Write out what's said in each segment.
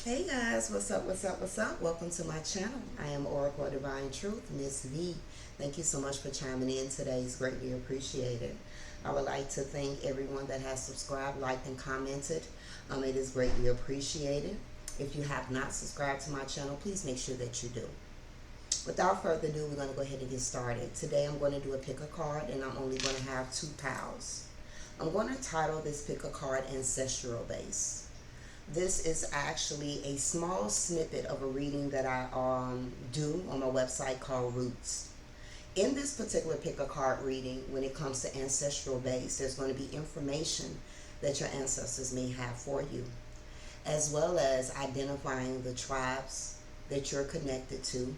Hey guys, what's up, what's up, what's up? Welcome to my channel. I am Oracle of Divine Truth, Miss V. Thank you so much for chiming in today. It's greatly appreciated. I would like to thank everyone that has subscribed, liked, and commented. It is greatly appreciated. If you have not subscribed to my channel, please make sure that you do. Without further ado, we're going to go ahead and get started. Today I'm going to do a pick a card, and I'm only going to have two pals. I'm going to title this pick a card Ancestral Base. This is actually a small snippet of a reading that I do on my website called Roots. In this particular pick a card reading, when it comes to ancestral base, there's going to be information that your ancestors may have for you, as well as identifying the tribes that you're connected to,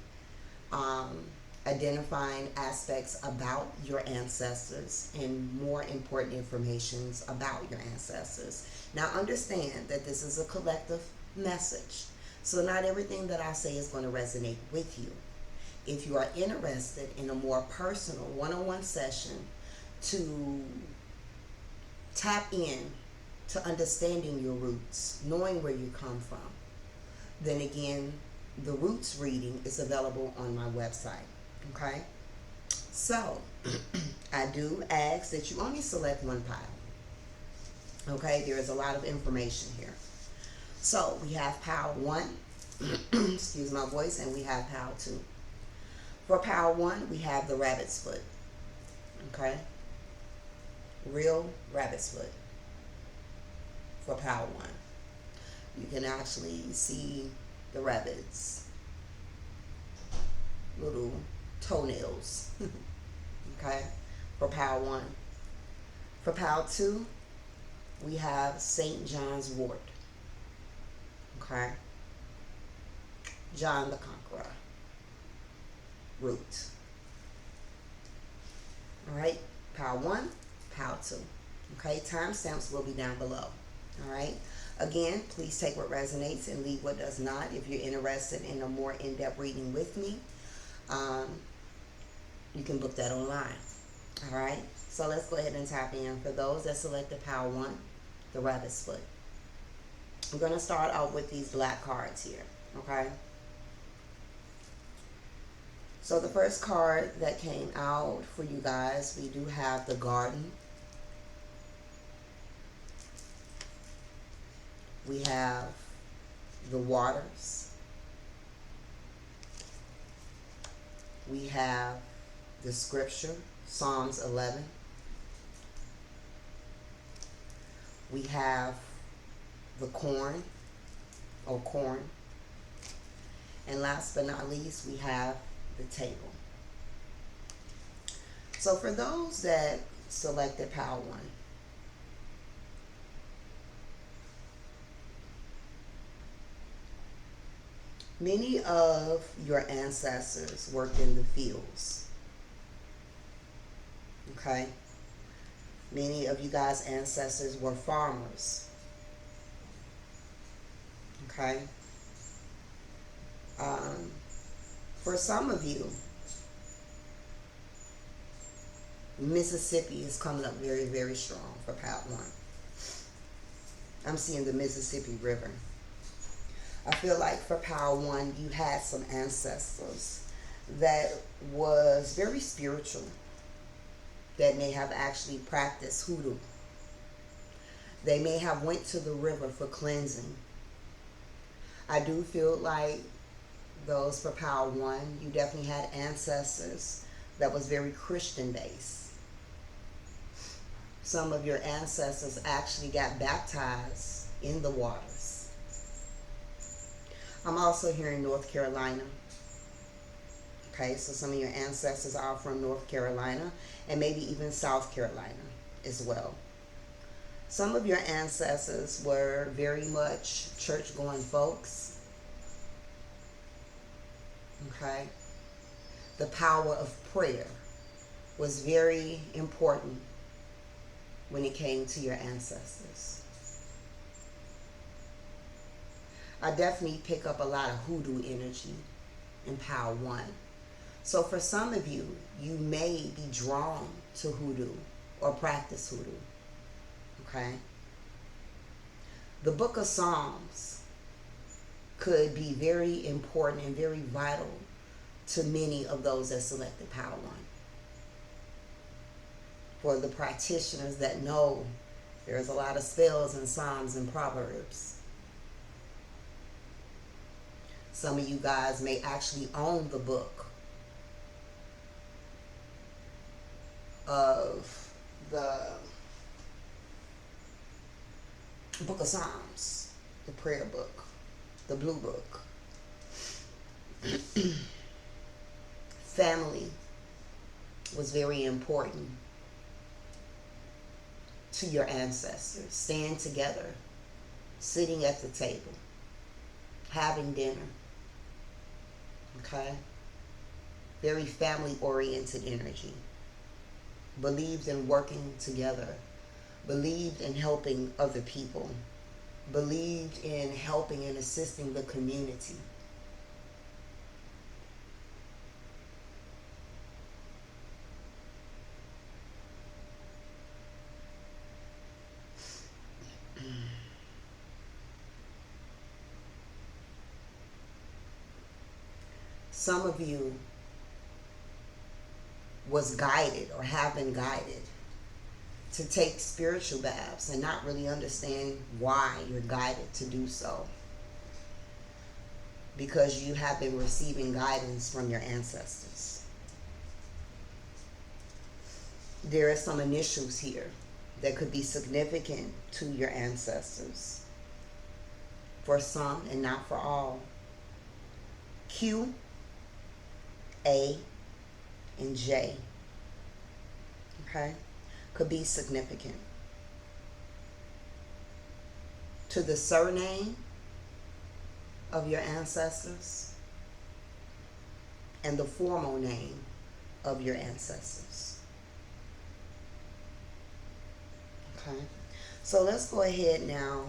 identifying aspects about your ancestors, and more important information about your ancestors. Now understand that this is a collective message, so not everything that I say is going to resonate with you. If you are interested in a more personal one-on-one session to tap in to understanding your roots, knowing where you come from, then again, the Roots reading is available on my website. Okay, so I do ask that you only select one pile. Okay, there is a lot of information here. So we have pile 1, excuse my voice, and we have pile 2. For pile 1, we have the rabbit's foot. Okay, real rabbit's foot for pile 1. You can actually see the rabbit's little toenails. Okay, for pile 1. For pile 2, we have St. John's wort. Okay, John the Conqueror root. All right, pile 1, pile 2. Okay, timestamps will be down below. All right, again, please take what resonates and leave what does not. If you're interested in a more in-depth reading with me, you can book that online. All right, so let's go ahead and tap in. For those that selected pile 1, the rabbit's foot, I'm going to start out with these black cards here. Okay, so the first card that came out for you guys, we do have the garden. We have the waters. We have the scripture, Psalms 11. We have the corn, or corn. And last but not least, we have the table. So for those that selected pile 1, many of your ancestors worked in the fields. Okay, many of you guys' ancestors were farmers. Okay, for some of you, Mississippi is coming up very, very strong for pile 1. I'm seeing the Mississippi River. I feel like for pile 1, you had some ancestors that was very spiritual, that may have actually practiced hoodoo. They may have went to the river for cleansing. I do feel like those for pile 1, you definitely had ancestors that was very Christian based. Some of your ancestors actually got baptized in the waters. I'm also hearing North Carolina. Okay, so some of your ancestors are from North Carolina and maybe even South Carolina as well. Some of your ancestors were very much church-going folks. Okay, the power of prayer was very important when it came to your ancestors. I definitely pick up a lot of hoodoo energy in pile 1. So for some of you, you may be drawn to hoodoo or practice hoodoo. Okay, the book of Psalms could be very important and very vital to many of those that selected Power 1. For the practitioners that know there's a lot of spells and psalms and proverbs. Some of you guys may actually own the book of the Book of Psalms, the prayer book, the blue book. Family was very important to your ancestors. Staying together, sitting at the table, having dinner. Okay? Very family-oriented energy. Believed in working together. Believed in helping other people. Believed in helping and assisting the community. Some of you was guided or have been guided to take spiritual baths and not really understand why you're guided to do so. Because you have been receiving guidance from your ancestors. There are some initials here that could be significant to your ancestors. For some and not for all. Q, A, and J. Okay? Could be significant. To the surname of your ancestors and the formal name of your ancestors. Okay? So let's go ahead now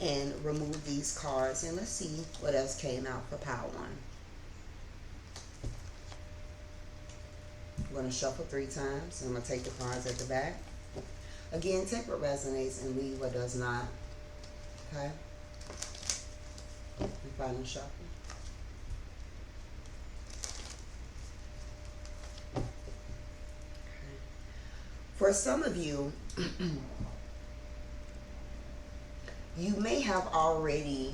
and remove these cards and let's see what else came out for Power 1. I'm going to shuffle 3 times. I'm going to take the cards at the back. Again, take what resonates and leave what does not. Okay? And final shuffle. Okay. For some of you, you may have already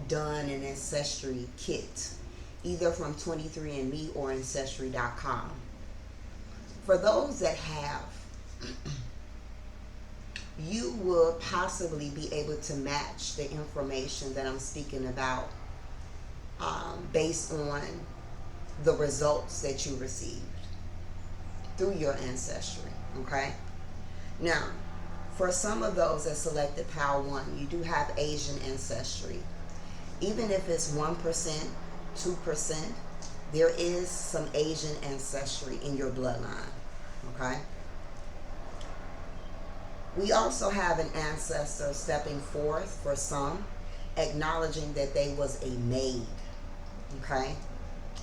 done an ancestry kit, either from 23andMe or Ancestry.com. For those that have, you will possibly be able to match the information that I'm speaking about based on the results that you received through your ancestry, okay? Now, for some of those that selected Power 1, you do have Asian ancestry. Even if it's 1%, 2%, there is some Asian ancestry in your bloodline, okay? We also have an ancestor stepping forth for some, acknowledging that they was a maid, okay?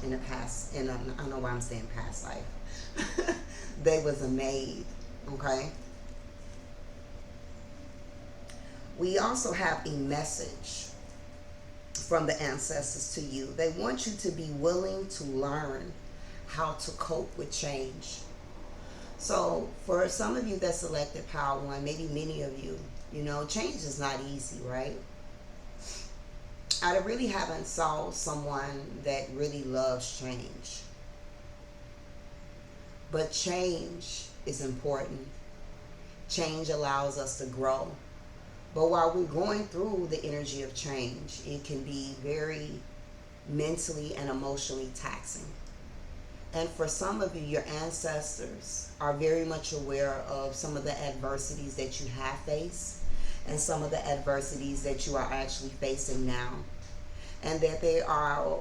In the past, I don't know why I'm saying past life. They was a maid, okay? We also have a message from the ancestors to you. They want you to be willing to learn how to cope with change. So for some of you that selected Power 1, maybe many of you, you know, change is not easy, right? I really haven't saw someone that really loves change. But change is important. Change allows us to grow. But while we're going through the energy of change, it can be very mentally and emotionally taxing. And for some of you, your ancestors are very much aware of some of the adversities that you have faced and some of the adversities that you are actually facing now. And that they are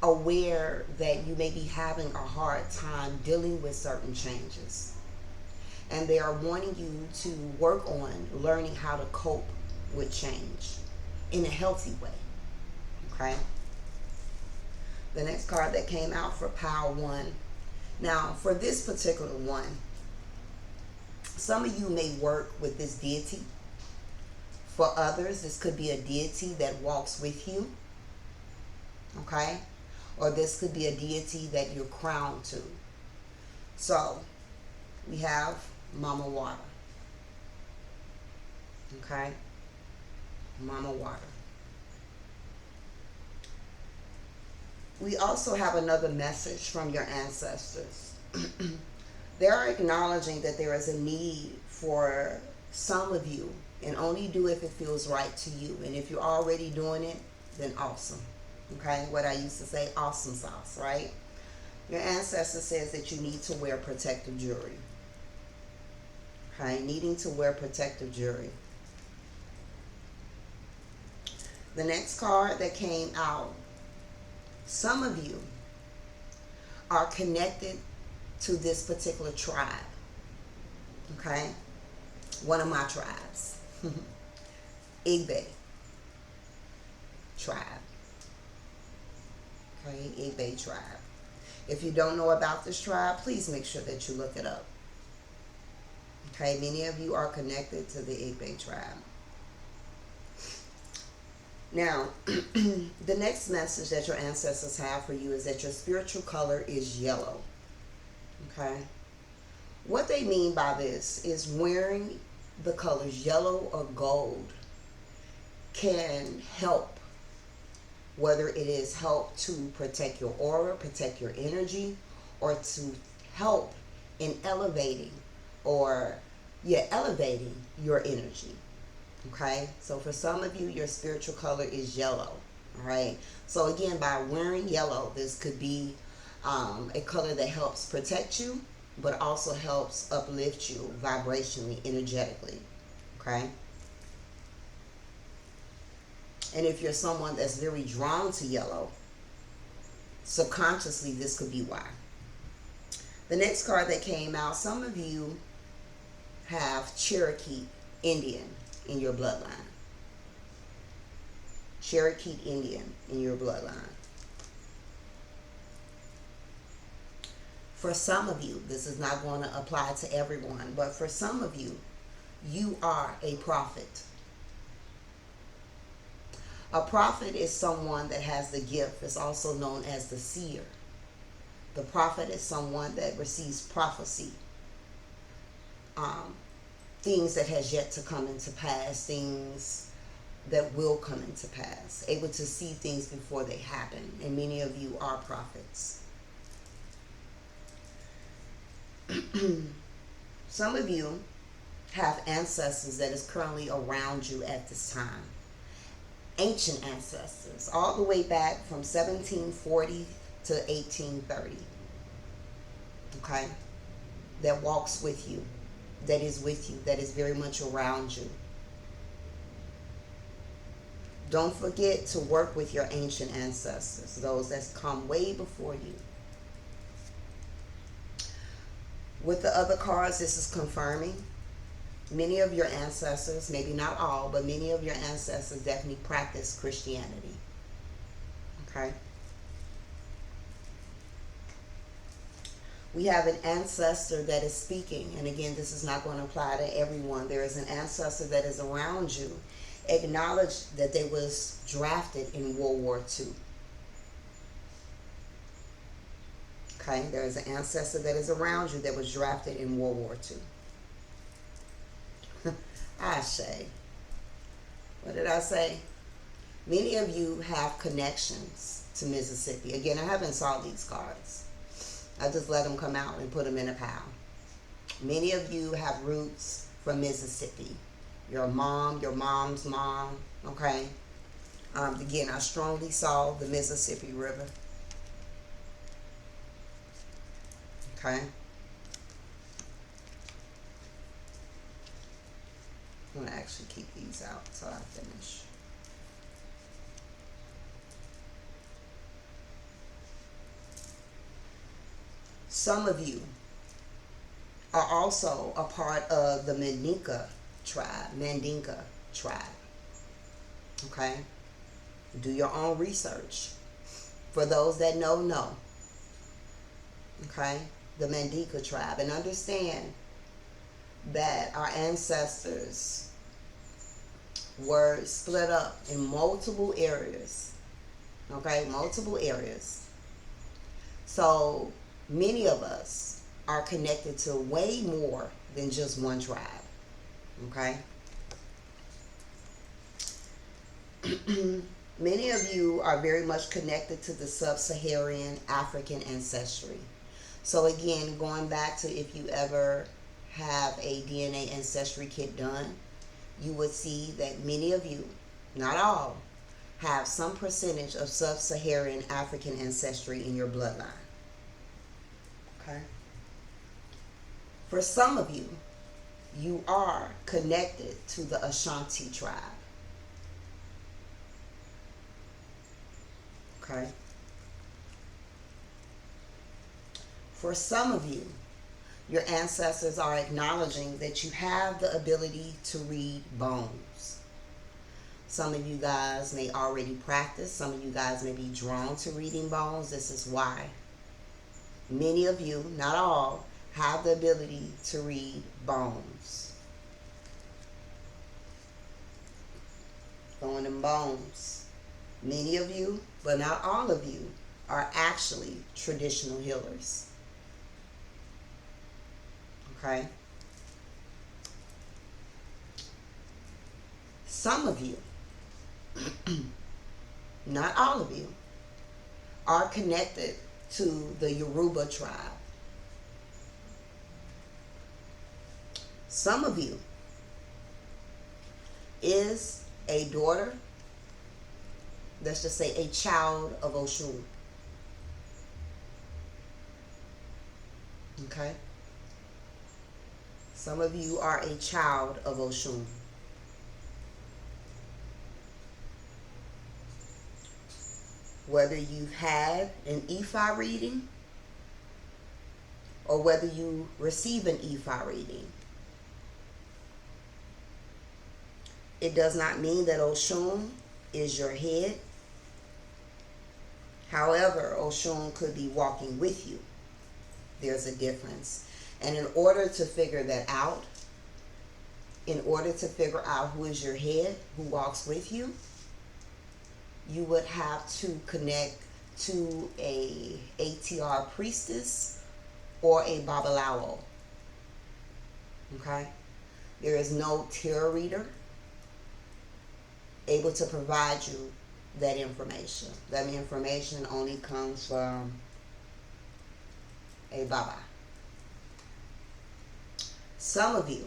aware that you may be having a hard time dealing with certain changes. And they are wanting you to work on learning how to cope with change in a healthy way. Okay? The next card that came out for Power 1. Now, for this particular one, some of you may work with this deity For others, this could be a deity that walks with you, okay? Or this could be a deity that you're crowned to. So, we have Mama Water, okay? Mama Water. We also have another message from your ancestors. They are acknowledging that there is a need for some of you, and only do if it feels right to you. And if you're already doing it, then awesome. Okay, what I used to say, awesome sauce, right? Your ancestor says that you need to wear protective jewelry. Okay, needing to wear protective jewelry. The next card that came out, some of you are connected to this particular tribe. Okay, one of my tribes, Igbe tribe. Okay, Igbe tribe. If you don't know about this tribe, please make sure that you look it up. Okay, many of you are connected to the Igbe tribe. Now, the next message that your ancestors have for you is that your spiritual color is yellow. Okay? What they mean by this is wearing the colors yellow or gold can help, whether it is help to protect your aura, protect your energy, or to help in elevating elevating your energy. Okay, so for some of you, your spiritual color is yellow. All right, so again, by wearing yellow, this could be a color that helps protect you, but also helps uplift you vibrationally, energetically. Okay, and if you're someone that's very drawn to yellow, subconsciously, this could be why. The next card that came out, some of you have Cherokee Indian in your bloodline. Cherokee Indian in your bloodline. For some of you, this is not going to apply to everyone, but for some of you, you are a prophet. A prophet is someone that has the gift. It's also known as the seer. The prophet is someone that receives prophecy. Things that has yet to come into pass, things that will come into pass, able to see things before they happen, and many of you are prophets. Some of you have ancestors that is currently around you at this time. Ancient ancestors, all the way back from 1740 to 1830. Okay? That walks with you, that is with you, that is very much around you. Don't forget to work with your ancient ancestors, those that's come way before you. With the other cards, this is confirming many of your ancestors, maybe not all, but many of your ancestors definitely practice Christianity. Okay? We have an ancestor that is speaking, and again, this is not going to apply to everyone. There is an ancestor that is around you. Acknowledge that they was drafted in World War II. Okay, there is an ancestor that is around you that was drafted in World War II. I say, what did I say? Many of you have connections to Mississippi. Again, I haven't saw these cards. I just let them come out and put them in a pile. Many of you have roots from Mississippi. Your mom, your mom's mom, okay? Again, I strongly saw the Mississippi River. Okay? I'm going to actually keep these out until I finish. Some of you are also a part of the Mandinka tribe. Okay? Do your own research. For those that know. Okay? The Mandinka tribe. And understand that our ancestors were split up in multiple areas. Okay, multiple areas. So many of us are connected to way more than just one tribe. Okay. Many of you are very much connected to the sub-Saharan African ancestry. So again, going back to if you ever have a DNA ancestry kit done, you would see that many of you, not all, have some percentage of sub-Saharan African ancestry in your bloodline. Okay. For some of you, you are connected to the Ashanti tribe. Okay. For some of you, your ancestors are acknowledging that you have the ability to read bones. Some of you guys may already practice. Some of you guys may be drawn to reading bones. This is why. Many of you, not all, have the ability to read bones. Going in bones. Many of you, but not all of you, are actually traditional healers. Okay? Some of you, not all of you, are connected to the Yoruba tribe. Some of you is a daughter, let's just say a child of Oshun. Okay? Some of you are a child of Oshun. Whether you've had an Ifa reading or whether you receive an Ifa reading, it does not mean that Oshun is your head. However, Oshun could be walking with you. There's a difference. And in order to figure that out, in order to figure out who is your head, who walks with you, you would have to connect to a ATR priestess or a Babalawo. Okay? There is no tarot reader able to provide you that information. That information only comes from a Baba. Some of you,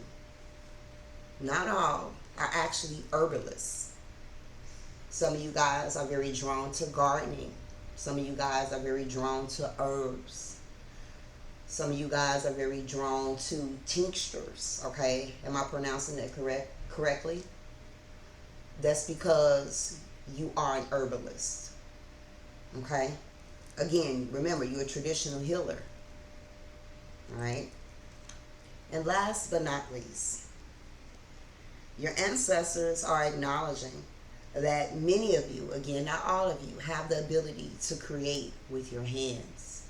not all, are actually herbalists. Some of you guys are very drawn to gardening. Some of you guys are very drawn to herbs. Some of you guys are very drawn to tinctures. Okay, am I pronouncing that correctly? That's because you are an herbalist. Okay? Again, remember, you're a traditional healer. All right? And last but not least, your ancestors are acknowledging that many of you, again, not all of you, have the ability to create with your hands.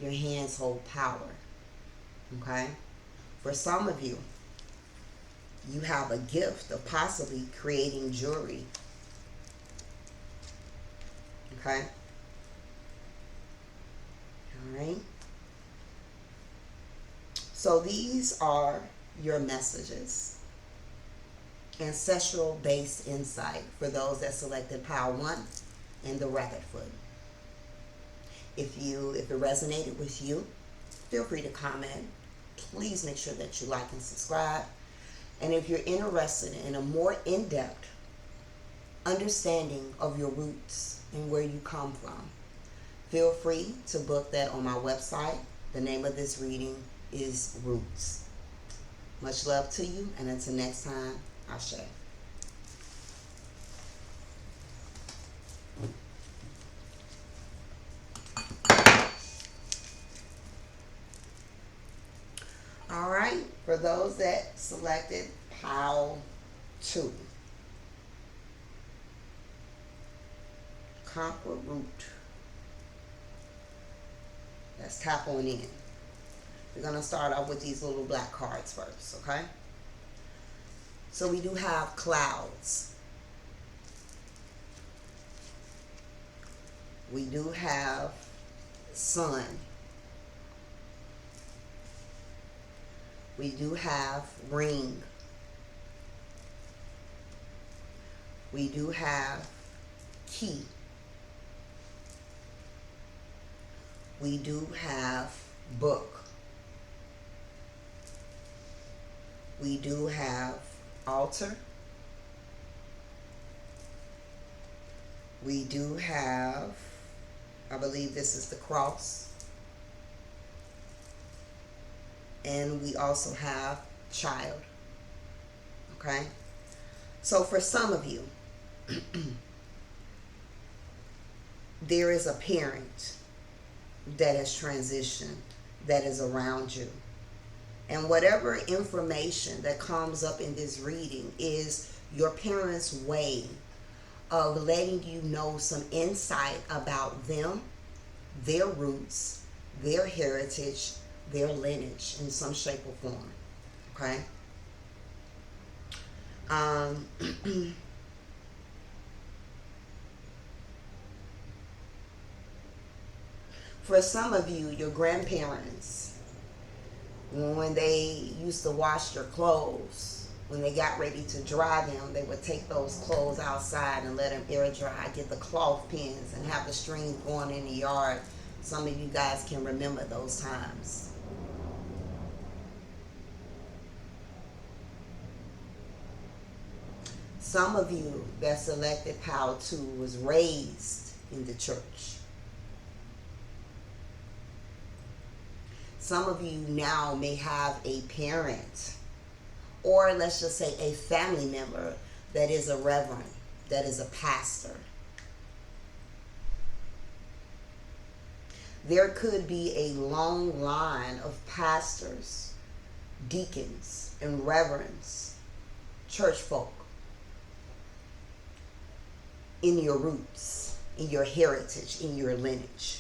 Your hands hold power. Okay? For some of you, you have a gift of possibly creating jewelry. Okay? All right? So these are your messages. Ancestral based insight for those that selected Power 1 and the Racket Foot. If it resonated with you, feel free to comment. Please make sure that you like and subscribe. And if you're interested in a more in-depth understanding of your roots and where you come from, feel free to book that on my website. The name of this reading is Roots. Much love to you, and until next time, Ashe. All right, for those that selected POW 2, Conquer Root. Let's tap on in. We're going to start off with these little black cards first, okay? So we do have clouds. We do have sun. We do have ring. We do have key. We do have book. We do have altar. We do have, I believe this is the cross. And we also have child. Okay? So for some of you, there is a parent that has transitioned that is around you. And whatever information that comes up in this reading is your parents' way of letting you know some insight about them, their roots, their heritage, their lineage in some shape or form. Okay? For some of you, your grandparents, when they used to wash your clothes, when they got ready to dry them, they would take those clothes outside and let them air dry, get the cloth pins and have the strings going in the yard. Some of you guys can remember those times. Some of you that selected Pile 2 was raised in the church. Some of you now may have a parent, or let's just say a family member that is a reverend, that is a pastor. There could be a long line of pastors, deacons, and reverends, church folk, in your roots, in your heritage, in your lineage.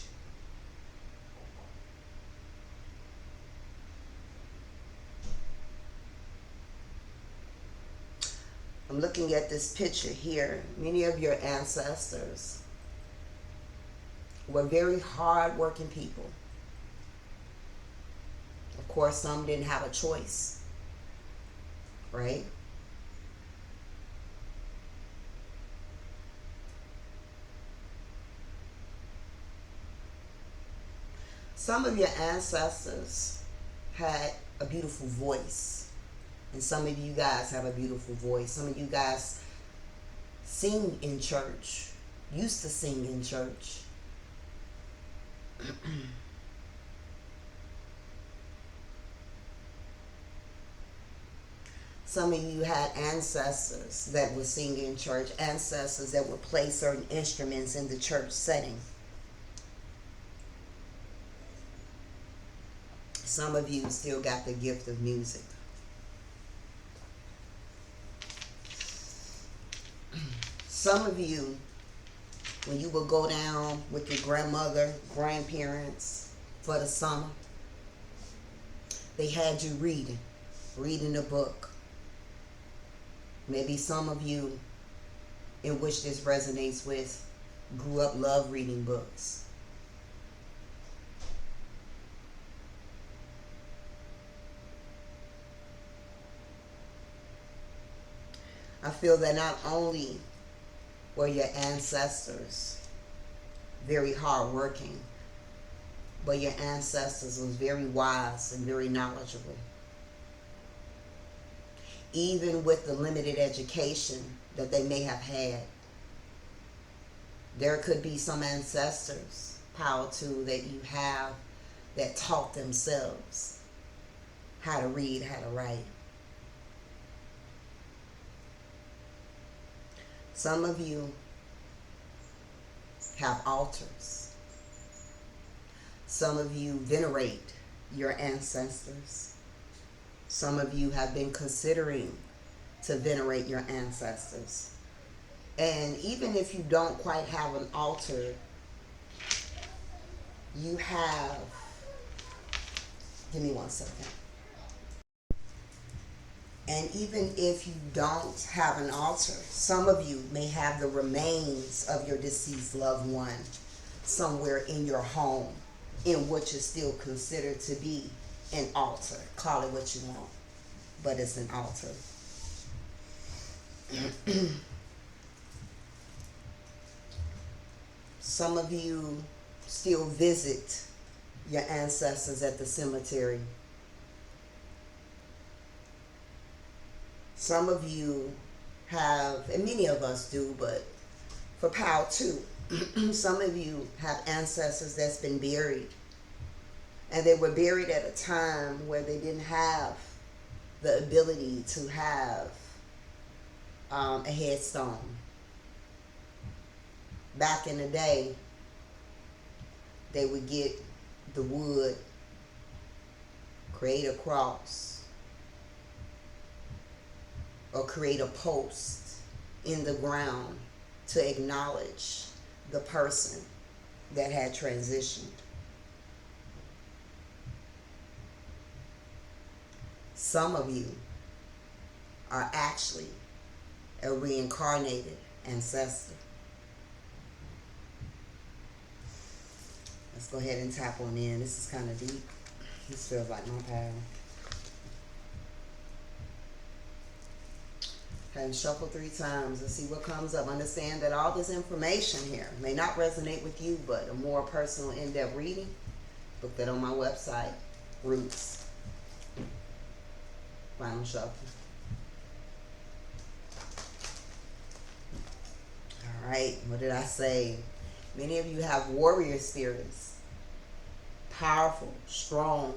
I'm looking at this picture here. Many of your ancestors were very hard-working people. Of course, some didn't have a choice, right? Some of your ancestors had a beautiful voice. And some of you guys have a beautiful voice. Some of you guys sing in church, used to sing in church. Some of you had ancestors that would sing in church, ancestors that would play certain instruments in the church setting. Some of you still got the gift of music. Some of you, when you would go down with your grandmother, grandparents for the summer, they had you reading a book. Maybe some of you, in which this resonates with, grew up love reading books. I feel that not only were your ancestors very hardworking, but your ancestors was very wise and very knowledgeable. Even with the limited education that they may have had, there could be some ancestors, Power 2, that you have that taught themselves how to read, how to write. Some of you have altars. Some of you venerate your ancestors. Some of you have been considering to venerate your ancestors. And even if you don't quite have an altar, you have, give me one second. And even if you don't have an altar, some of you may have the remains of your deceased loved one somewhere in your home in what is still considered to be an altar. Call it what you want, but it's an altar. Some of you still visit your ancestors at the cemetery. Some of you have, and many of us do, but for POW too, some of you have ancestors that's been buried. And they were buried at a time where they didn't have the ability to have a headstone. Back in the day, they would get the wood, create a cross, or create a post in the ground to acknowledge the person that had transitioned. Some of you are actually a reincarnated ancestor. Let's go ahead and tap on in. This is kind of deep. This feels like my power. And shuffle 3 times and see what comes up. Understand that all this information here may not resonate with you, but a more personal, in-depth reading, book that on my website, Roots. Final shuffle. All right, what did I say? Many of you have warrior spirits. Powerful, strong,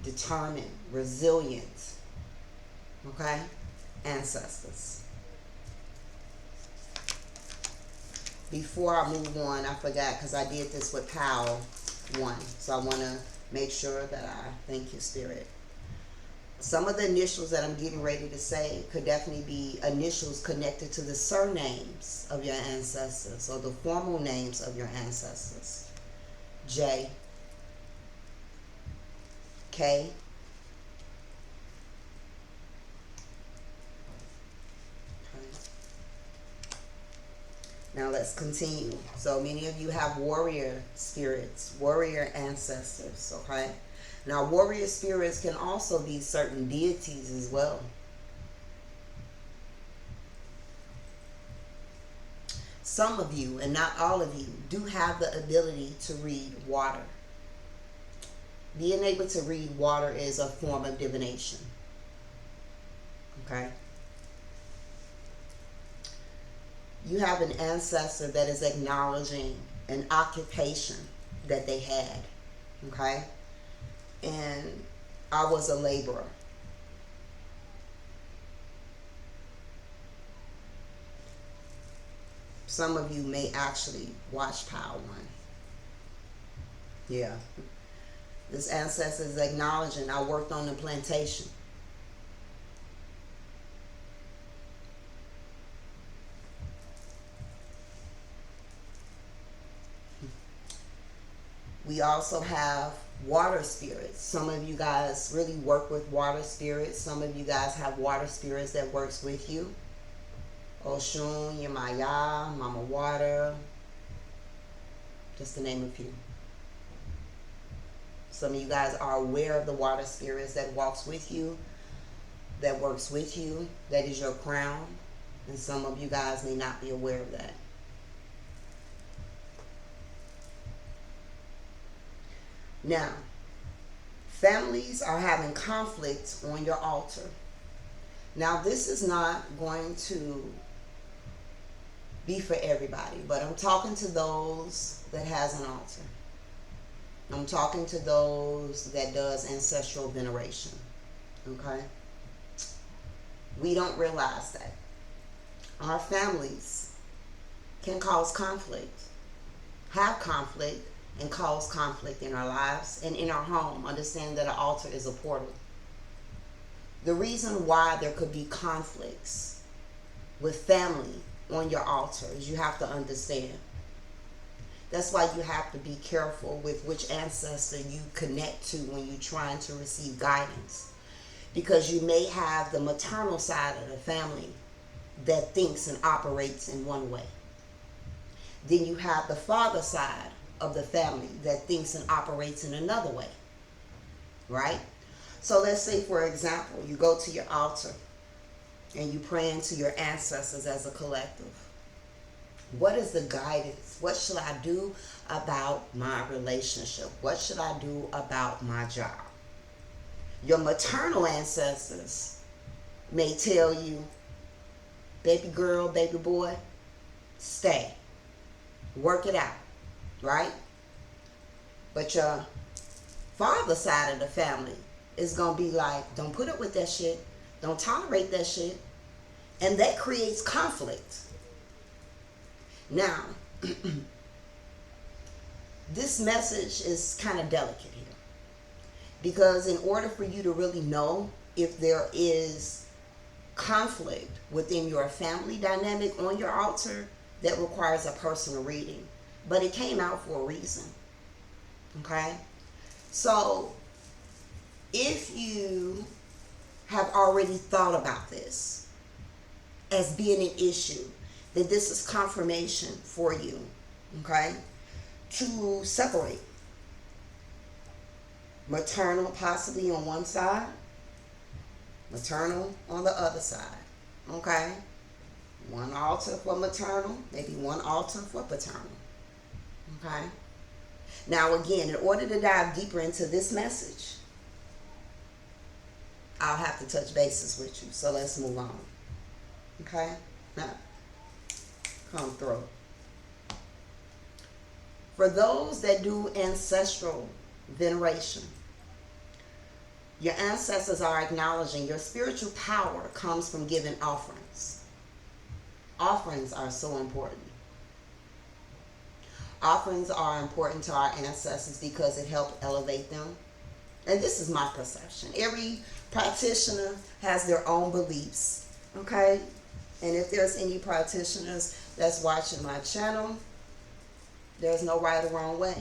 determined, resilient. Okay? Ancestors. Before I move on, I forgot because I did this with POW 1. So I want to make sure that I thank you, Spirit. Some of the initials that I'm getting ready to say could definitely be initials connected to the surnames of your ancestors or the formal names of your ancestors. J, K, now let's continue. So many of you have warrior spirits, warrior ancestors, okay? Now warrior spirits can also be certain deities as well. Some of you, and not all of you, do have the ability to read water. Being able to read water is a form of divination. Okay? You have an ancestor that is acknowledging an occupation that they had. Okay? And I was a laborer. Some of you may actually watch POW 1. Yeah. This ancestor is acknowledging I worked on the plantation. We also have water spirits. Some of you guys really work with water spirits. Some of you guys have water spirits that works with you. Oshun, Yemaya, Mama Water, just to name a few. Some of you guys are aware of the water spirits that walks with you, that works with you, that is your crown. And some of you guys may not be aware of that. Now, families are having conflict on your altar. Now, this is not going to be for everybody, but I'm talking to those that has an altar. I'm talking to those that does ancestral veneration. Okay? We don't realize that our families can cause conflict, have conflict, and cause conflict in our lives and in our home. Understand that an altar is a portal. The reason why there could be conflicts with family on your altar is you have to understand. That's why you have to be careful with which ancestor you connect to when you're trying to receive guidance. because you may have the maternal side of the family that thinks and operates in one way. Then you have the father side of the family that thinks and operates in another way, right? So let's say, for example, you go to your altar and you pray into your ancestors as a collective. What is the guidance? What should I do about my relationship? What should I do about my job? Your maternal ancestors may tell you, baby girl, baby boy, stay. Work it out, right? But your father side of the family is going to be like, don't put up with that shit. Don't tolerate that shit. And that creates conflict. Now, this message is kind of delicate here. Because in order for you to really know if there is conflict within your family dynamic on your altar, that requires a personal reading. But it came out for a reason. Okay? So, if you have already thought about this as being an issue, then this is confirmation for you, okay, to separate maternal possibly on one side, maternal on the other side, okay? One altar for maternal, maybe one altar for paternal, okay? Now again, in order to dive deeper into this message, I'll have to touch bases with you, so let's move on, okay? Now, come through. For those that do ancestral veneration, your ancestors are acknowledging your spiritual power comes from giving offerings. Offerings are so important. Offerings are important to our ancestors because it helped elevate them. And this is my perception. Every practitioner has their own beliefs, okay? And if there's any practitioners that's watching my channel, there's no right or wrong way.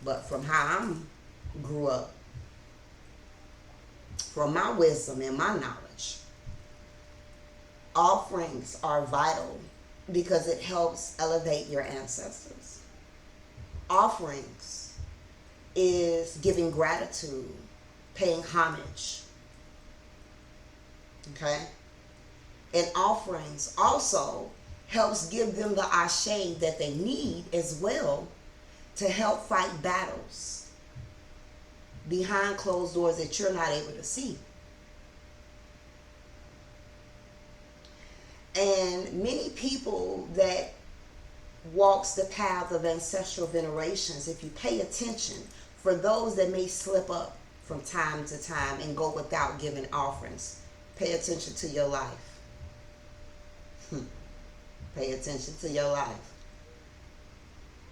But from how I grew up, from my wisdom and my knowledge, offerings are vital because it helps elevate your ancestors. Offerings is giving gratitude, paying homage. Okay? And offerings also helps give them the ashe that they need as well to help fight battles behind closed doors that you're not able to see. And many people that walks the path of ancestral venerations, if you pay attention, for those that may slip up from time to time and go without giving offerings, pay attention to your life. Pay attention to your life.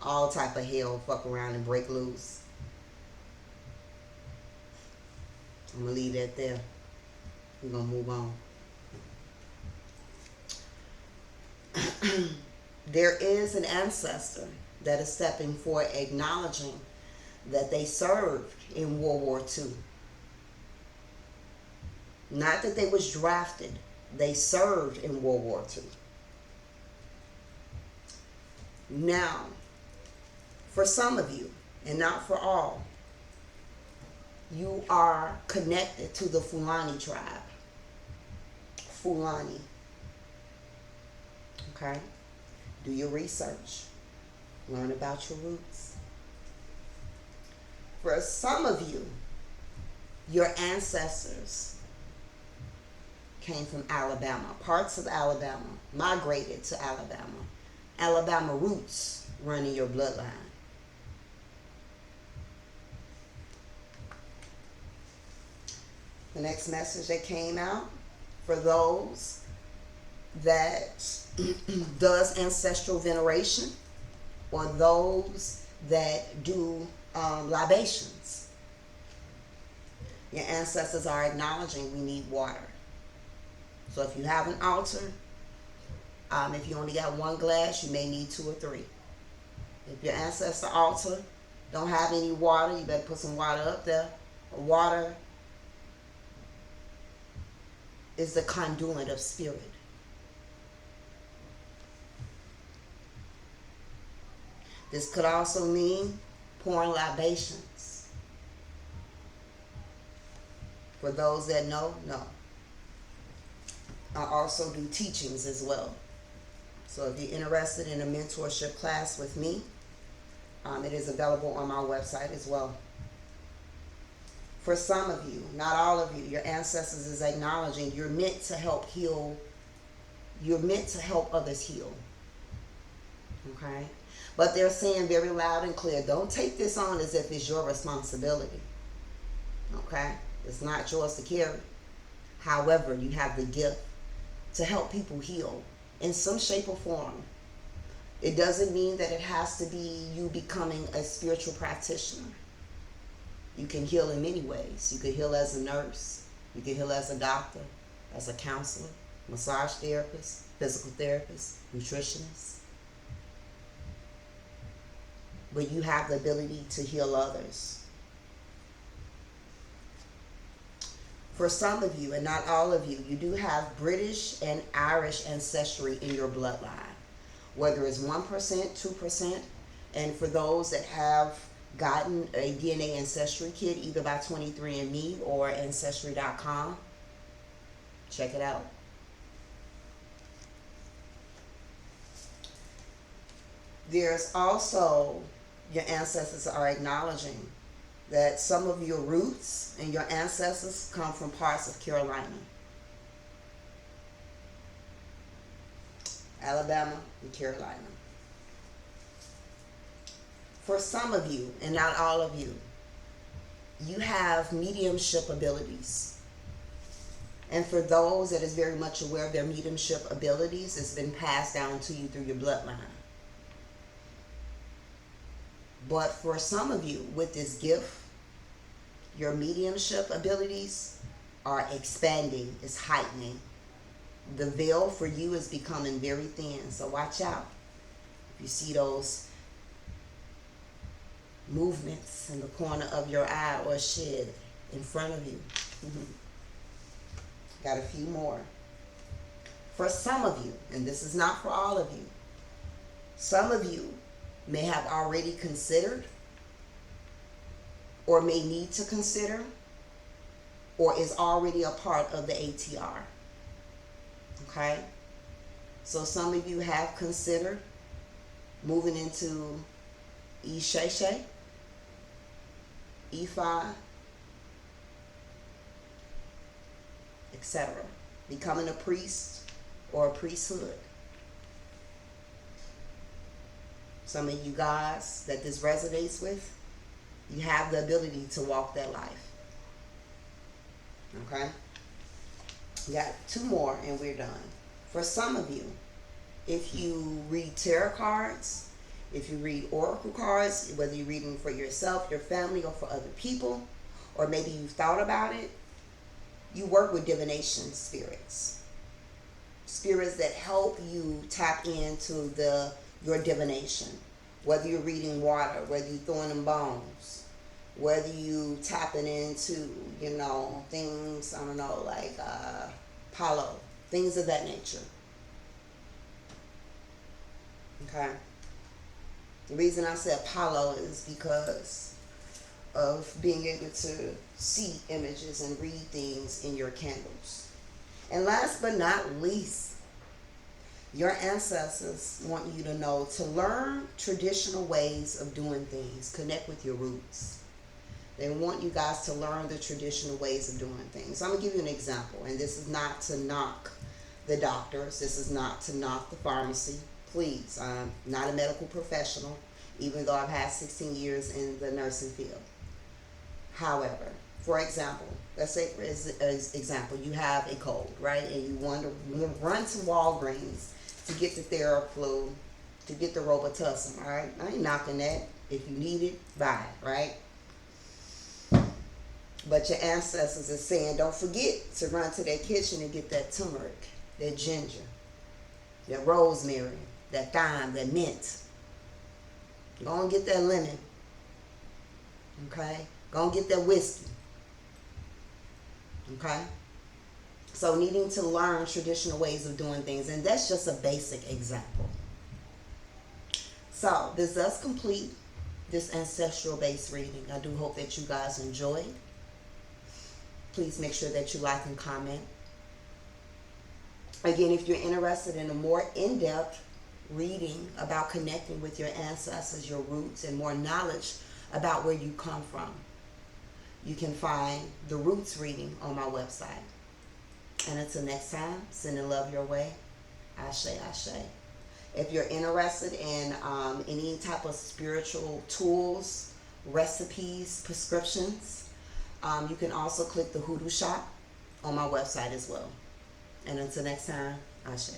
All type of hell fuck around and break loose. I'm going to leave that there. We're going to move on. There is an ancestor that is stepping forward acknowledging that they served in World War II. Not that they was drafted. They served in World War II. Now, for some of you, and not for all, you are connected to the Fulani tribe. Fulani. Okay? Do your research. Learn about your roots. For some of you, your ancestors came from Alabama. Parts of Alabama migrated to Alabama. Alabama roots run in your bloodline. The next message that came out for those that does ancestral veneration or those that do libations. Your ancestors are acknowledging we need water. So if you have an altar, if you only got one glass, you may need 2 or 3. If your ancestor altar don't have any water, you better put some water up there. Water is the conduit of spirit. This could also mean pouring libations. For those that know. I also do teachings as well. So if you're interested in a mentorship class with me, it is available on my website as well. For some of you, not all of you, your ancestors is acknowledging you're meant to help heal. You're meant to help others heal. Okay? But they're saying very loud and clear, don't take this on as if it's your responsibility. Okay? It's not yours to carry. However, you have the gift to help people heal in some shape or form. It doesn't mean that it has to be you becoming a spiritual practitioner. You can heal in many ways. You can heal as a nurse. You can heal as a doctor, as a counselor, massage therapist, physical therapist, nutritionist. But you have the ability to heal others. For some of you, and not all of you, you do have British and Irish ancestry in your bloodline. Whether it's 1%, 2%, and for those that have gotten a DNA ancestry kit, either by 23andMe or Ancestry.com, check it out. There's also, your ancestors are acknowledging that some of your roots and your ancestors come from parts of Carolina, Alabama, and Carolina. For some of you, and not all of you, you have mediumship abilities. And for those that is very much aware of their mediumship abilities, it's been passed down to you through your bloodline. But for some of you, with this gift, your mediumship abilities are expanding, it's heightening. The veil for you is becoming very thin, so watch out. If you see those movements in the corner of your eye or shed in front of you. Got a few more. For some of you, and this is not for all of you, some of you may have already considered or may need to consider or is already a part of the ATR. Okay? So some of you have considered moving into Isheshe, Ifa, etc. Becoming a priest or a priesthood. Some of you guys that this resonates with, you have the ability to walk that life. Okay? We got 2 more and we're done. For some of you, if you read tarot cards, if you read oracle cards, whether you're reading for yourself, your family, or for other people, or maybe you've thought about it, you work with divination spirits. Spirits that help you tap into your divination. Whether you're reading water, whether you're throwing them bones, whether you tapping into, things, like Palo, things of that nature. Okay? The reason I said Palo is because of being able to see images and read things in your candles. And last but not least, your ancestors want you to know to learn traditional ways of doing things. Connect with your roots. They want you guys to learn the traditional ways of doing things. I'm going to give you an example, and this is not to knock the doctors. This is not to knock the pharmacy. Please, I'm not a medical professional, even though I've had 16 years in the nursing field. However, for example, let's say for example, you have a cold, right? And you want to run to Walgreens to get the Theraflu, to get the Robitussin, all right? I ain't knocking that. If you need it, buy it, right? But your ancestors are saying, don't forget to run to that kitchen and get that turmeric, that ginger, that rosemary, that thyme, that mint. Go and get that lemon. Okay? Go and get that whiskey. Okay? So needing to learn traditional ways of doing things, and that's just a basic example. So this does complete this ancestral based reading. I do hope that you guys enjoyed. Please make sure that you like and comment. Again, if you're interested in a more in-depth reading about connecting with your ancestors, your roots, and more knowledge about where you come from, you can find the roots reading on my website. And until next time, sending love your way. Ashe, ashe. If you're interested in any type of spiritual tools, recipes, prescriptions, you can also click the Hoodoo shop on my website as well. And until next time, ashe.